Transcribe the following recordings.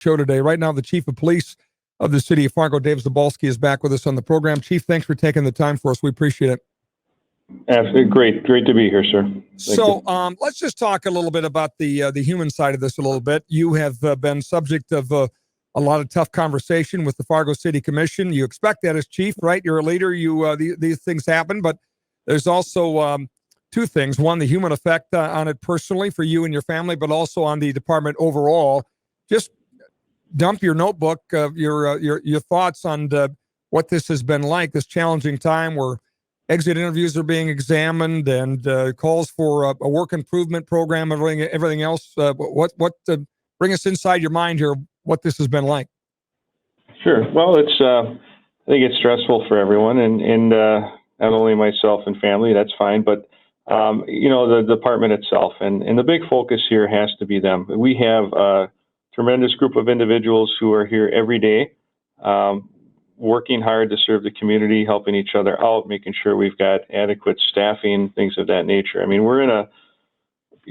show today. Right now, the Chief of Police of the city of Fargo, David Zibolski, is back with us on the program. Chief, thanks for taking the time for us. We appreciate it. Absolutely. Great to be here, sir. So let's just talk a little bit about the human side of this a little bit. You have been subject of a lot of tough conversation with the Fargo City Commission. You expect that as chief, right? You're a leader. These things happen, but there's also two things. One, the human effect on it personally for you and your family, but also on the department overall. Just dump your notebook, your thoughts on what this has been like, this challenging time where exit interviews are being examined and calls for a work improvement program, everything else. What bring us inside your mind here, what this has been like. Sure. Well, I think it's stressful for everyone, and not only myself and family, that's fine, but the department itself. And the big focus here has to be them. We have a tremendous group of individuals who are here every day, working hard to serve the community, helping each other out, making sure we've got adequate staffing, things of that nature. I mean, we're in an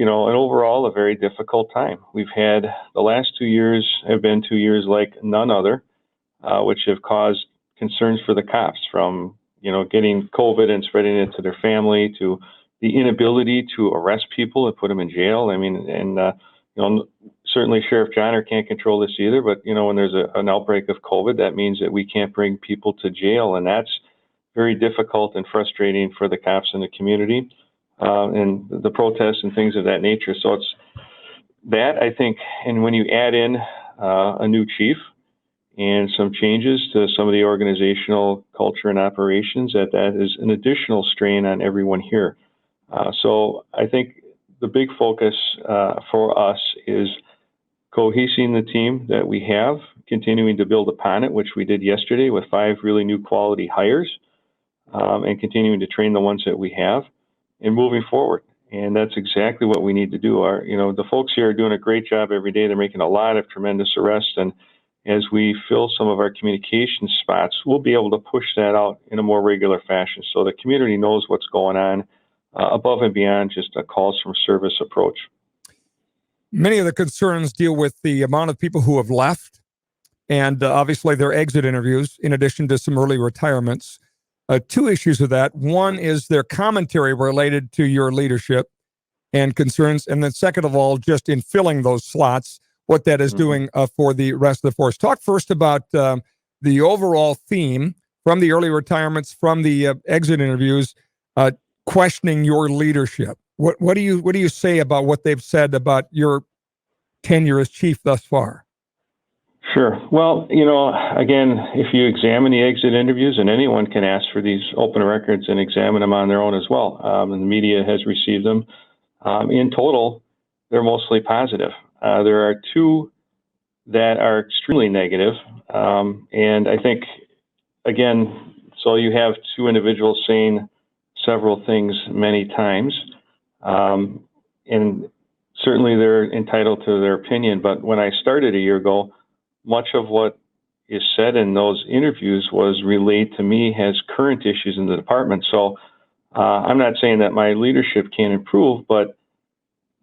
overall a very difficult time. We've had the last 2 years have been 2 years like none other, which have caused concerns for the cops, from, getting COVID and spreading it to their family, to the inability to arrest people and put them in jail. I mean, and certainly Sheriff Johnner can't control this either, but, when there's an outbreak of COVID, that means that we can't bring people to jail, and that's very difficult and frustrating for the cops in the community, and the protests and things of that nature. So it's that, I think, and when you add in a new chief and some changes to some of the organizational culture and operations, that is an additional strain on everyone here. So I think the big focus for us is cohesing the team that we have, continuing to build upon it, which we did yesterday with 5 really new quality hires, and continuing to train the ones that we have, and moving forward. And that's exactly what we need to do. The folks here are doing a great job every day. They're making a lot of tremendous arrests, and as we fill some of our communication spots, we'll be able to push that out in a more regular fashion, so the community knows what's going on, above and beyond just a calls from service approach. Many of the concerns deal with the amount of people who have left, and obviously their exit interviews, in addition to some early retirements. 2 issues with that. One is their commentary related to your leadership and concerns, and then second of all, just in filling those slots, what that is doing for the rest of the force. Talk first about the overall theme from the early retirements, from the exit interviews, questioning your leadership. What do you say about what they've said about your tenure as chief thus far? Sure. Well, again, if you examine the exit interviews, and anyone can ask for these open records and examine them on their own as well, and the media has received them. In total, they're mostly positive. There are 2 that are extremely negative, and I think, again, so you have 2 individuals saying several things many times, and certainly they're entitled to their opinion. But when I started a year ago, much of what is said in those interviews was relayed to me as current issues in the department. So I'm not saying that my leadership can't improve, but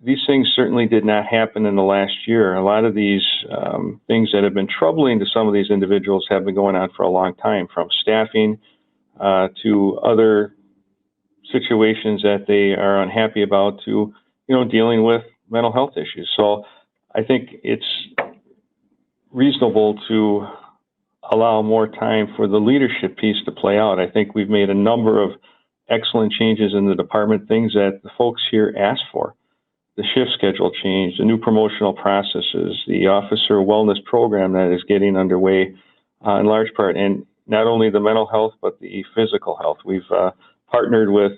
these things certainly did not happen in the last year. A lot of these things that have been troubling to some of these individuals have been going on for a long time, from staffing to other situations that they are unhappy about, to dealing with mental health issues. So I think it's reasonable to allow more time for the leadership piece to play out. I think we've made a number of excellent changes in the department, things that the folks here asked for. The shift schedule change, the new promotional processes, the officer wellness program that is getting underway in large part, and not only the mental health, but the physical health. We've partnered with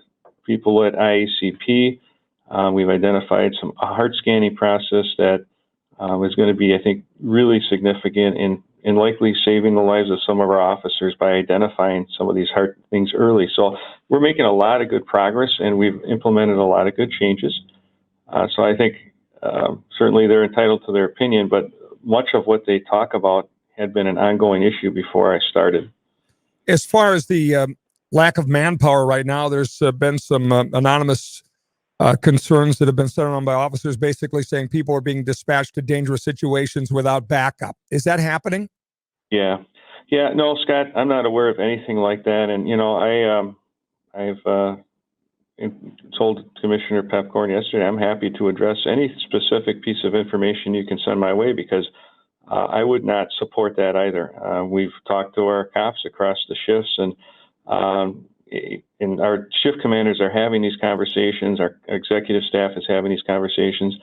people at IACP. We've identified a heart scanning process that is going to be, I think, really significant in likely saving the lives of some of our officers by identifying some of these heart things early. So we're making a lot of good progress, and we've implemented a lot of good changes. So I think certainly they're entitled to their opinion, but much of what they talk about had been an ongoing issue before I started. As far as the lack of manpower right now, there's been some anonymous concerns that have been sent on by officers, basically saying people are being dispatched to dangerous situations without backup. Is that happening? Yeah. Yeah. No, Scott, I'm not aware of anything like that. And, I've told Commissioner Pepcorn yesterday, I'm happy to address any specific piece of information you can send my way because I would not support that either. We've talked to our cops across the shifts, and our shift commanders are having these conversations. Our executive staff is having these conversations.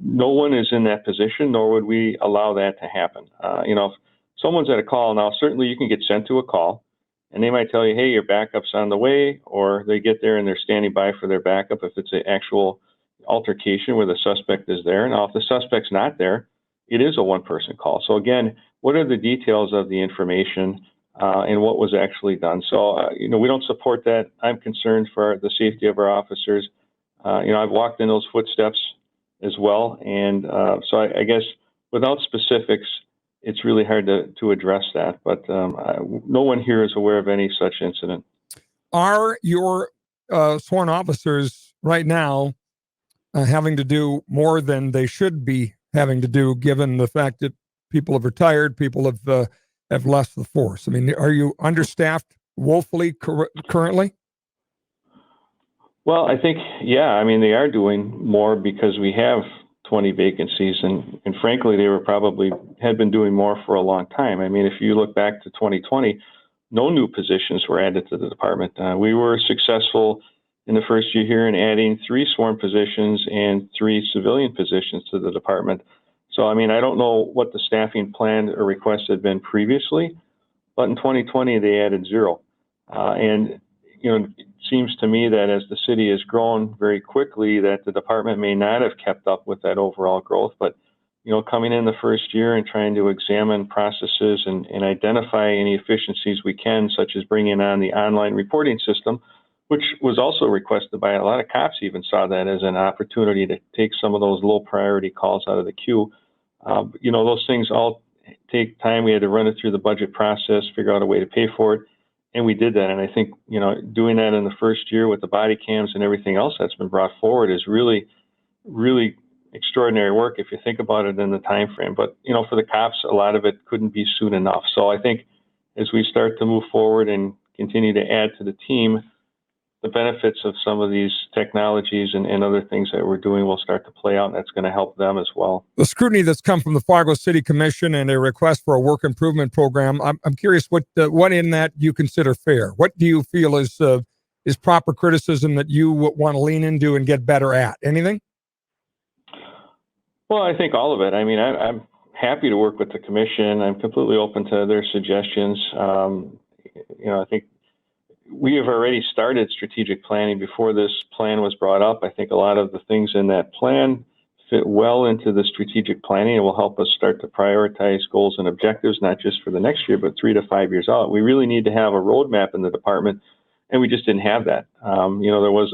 No one is in that position, nor would we allow that to happen. If someone's at a call now, certainly you can get sent to a call, and they might tell you, hey, your backup's on the way, or they get there and they're standing by for their backup if it's an actual altercation where the suspect is there. Now, if the suspect's not there, it is a one-person call. So again, what are the details of the information and what was actually done? So, we don't support that. I'm concerned for the safety of our officers. I've walked in those footsteps as well. And so I guess without specifics, it's really hard to address that. But no one here is aware of any such incident. Are your sworn officers right now having to do more than they should be having to do, given the fact that people have retired, people have left the force? I mean, are you understaffed woefully currently? Well, I think, yeah, I mean, they are doing more because we have 20 vacancies, and frankly, they had been doing more for a long time. I mean, if you look back to 2020, no new positions were added to the department. We were successful in the first year here in adding 3 sworn positions and 3 civilian positions to the department. So, I mean, I don't know what the staffing plan or request had been previously, but in 2020, they added 0. And it seems to me that as the city has grown very quickly, that the department may not have kept up with that overall growth. But, coming in the first year and trying to examine processes and identify any efficiencies we can, such as bringing on the online reporting system, which was also requested by a lot of cops, even saw that as an opportunity to take some of those low priority calls out of the queue. Those things all take time. We had to run it through the budget process, figure out a way to pay for it. And we did that. And I think, doing that in the first year with the body cams and everything else that's been brought forward is really, really extraordinary work if you think about it in the time frame. But, for the cops, a lot of it couldn't be soon enough. So I think as we start to move forward and continue to add to the team, the benefits of some of these technologies and other things that we're doing will start to play out, and that's going to help them as well. The scrutiny that's come from the Fargo City Commission and a request for a work improvement program, I'm curious what in that you consider fair. What do you feel is proper criticism that you want to lean into and get better at? Anything? Well, I think all of it. I mean, I'm happy to work with the commission. I'm completely open to their suggestions. I think we have already started strategic planning before this plan was brought up. I think a lot of the things in that plan fit well into the strategic planning. It will help us start to prioritize goals and objectives, not just for the next year, but 3 to 5 years out. We really need to have a roadmap in the department, and we just didn't have that. There was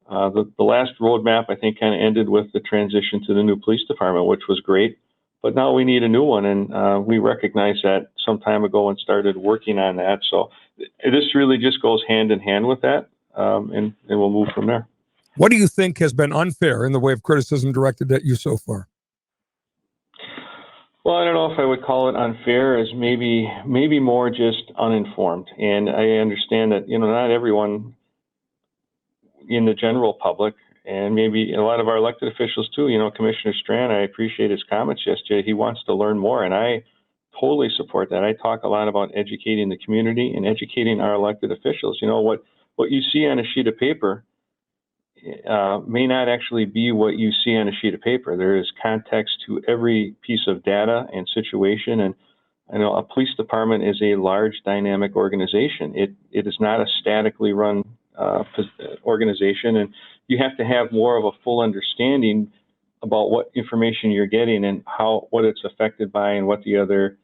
the last roadmap, I think, kind of ended with the transition to the new police department, which was great. But now we need a new one, and we recognized that some time ago and started working on that. So this really just goes hand in hand with that, and we'll move from there. What do you think has been unfair in the way of criticism directed at you so far? Well, I don't know if I would call it unfair, as maybe more just uninformed. And I understand that, not everyone in the general public, and maybe a lot of our elected officials too, Commissioner Strand, I appreciate his comments yesterday. He wants to learn more, and I totally support that. I talk a lot about educating the community and educating our elected officials. What you see on a sheet of paper may not actually be what you see on a sheet of paper. There is context to every piece of data and situation. And I know a police department is a large dynamic organization. It is not a statically run organization, and you have to have more of a full understanding about what information you're getting and what it's affected by and what the other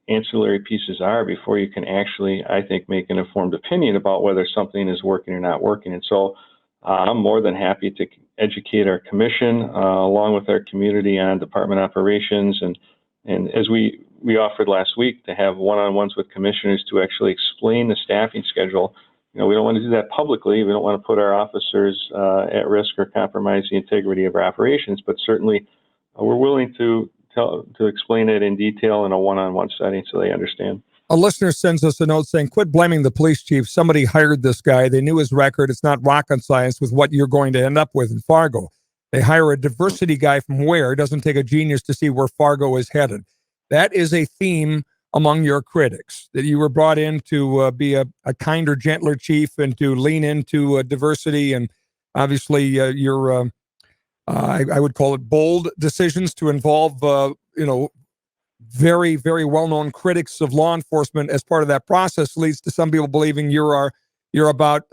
ancillary pieces are before you can actually, I think, make an informed opinion about whether something is working or not working. And so I'm more than happy to educate our commission along with our community on department operations, and as we offered last week to have one-on-ones with commissioners to actually explain the staffing schedule. we don't want to do that publicly. We don't want to put our officers at risk or compromise the integrity of our operations. But certainly, we're willing to explain it in detail in a one-on-one setting so they understand. A listener sends us a note saying, quit blaming the police chief. Somebody hired this guy. They knew his record. It's not rocket science with what you're going to end up with in Fargo. They hire a diversity guy from where? It doesn't take a genius to see where Fargo is headed. That is a theme among your critics, that you were brought in to be a kinder, gentler chief and to lean into diversity. And obviously your, I would call it bold decisions to involve, very, very well-known critics of law enforcement as part of that process leads to some people believing you're about,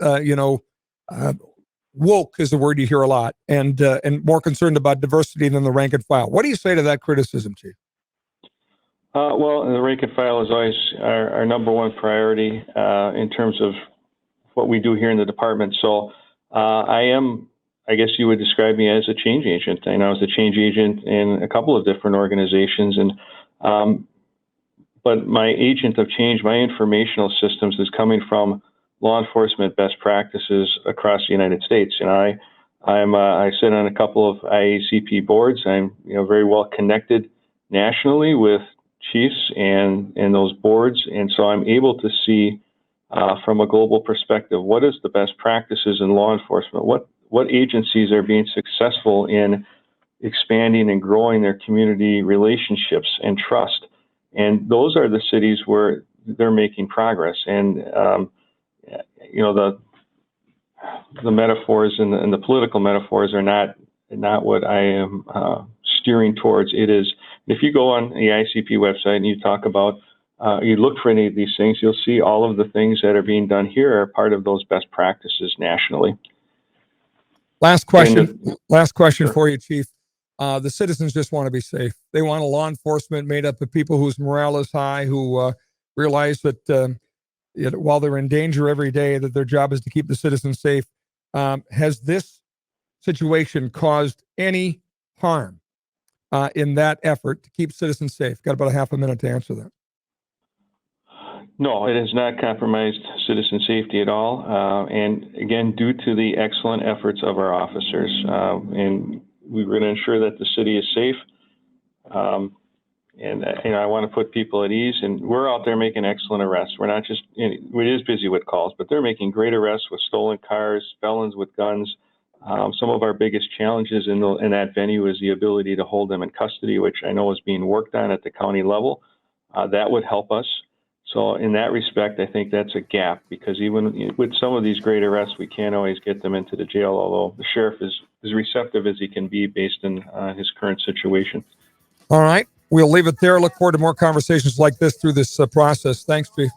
woke is a word you hear a lot, and more concerned about diversity than the rank and file. What do you say to that criticism, Chief? Well, the rank and file is always our number one priority in terms of what we do here in the department. So I guess you would describe me as a change agent. I was a change agent in a couple of different organizations, but my agent of change, my informational systems is coming from law enforcement best practices across the United States. I sit on a couple of IACP boards. I'm very well connected nationally with chiefs and those boards, and so I'm able to see from a global perspective what is the best practices in law enforcement, what agencies are being successful in expanding and growing their community relationships and trust, and those are the cities where they're making progress. And the metaphors and the political metaphors are not what I am steering towards. It is, if you go on the ICP website and you talk about, you look for any of these things, you'll see all of the things that are being done here are part of those best practices nationally. Last question for you, Chief. The citizens just want to be safe. They want a law enforcement made up of people whose morale is high, who realize that while they're in danger every day, that their job is to keep the citizens safe. Has this situation caused any harm in that effort to keep citizens safe? Got about a half a minute to answer that. No, it has not compromised citizen safety at all. And again, due to the excellent efforts of our officers, and we're going to ensure that the city is safe. And I want to put people at ease, and we're out there making excellent arrests. We're not just, it is busy with calls, but they're making great arrests with stolen cars, felons with guns. Some of our biggest challenges in that venue is the ability to hold them in custody, which I know is being worked on at the county level. That would help us. So in that respect, I think that's a gap, because even with some of these great arrests, we can't always get them into the jail, although the sheriff is as receptive as he can be based on his current situation. All right. We'll leave it there. Look forward to more conversations like this through this process. Thanks, Chief.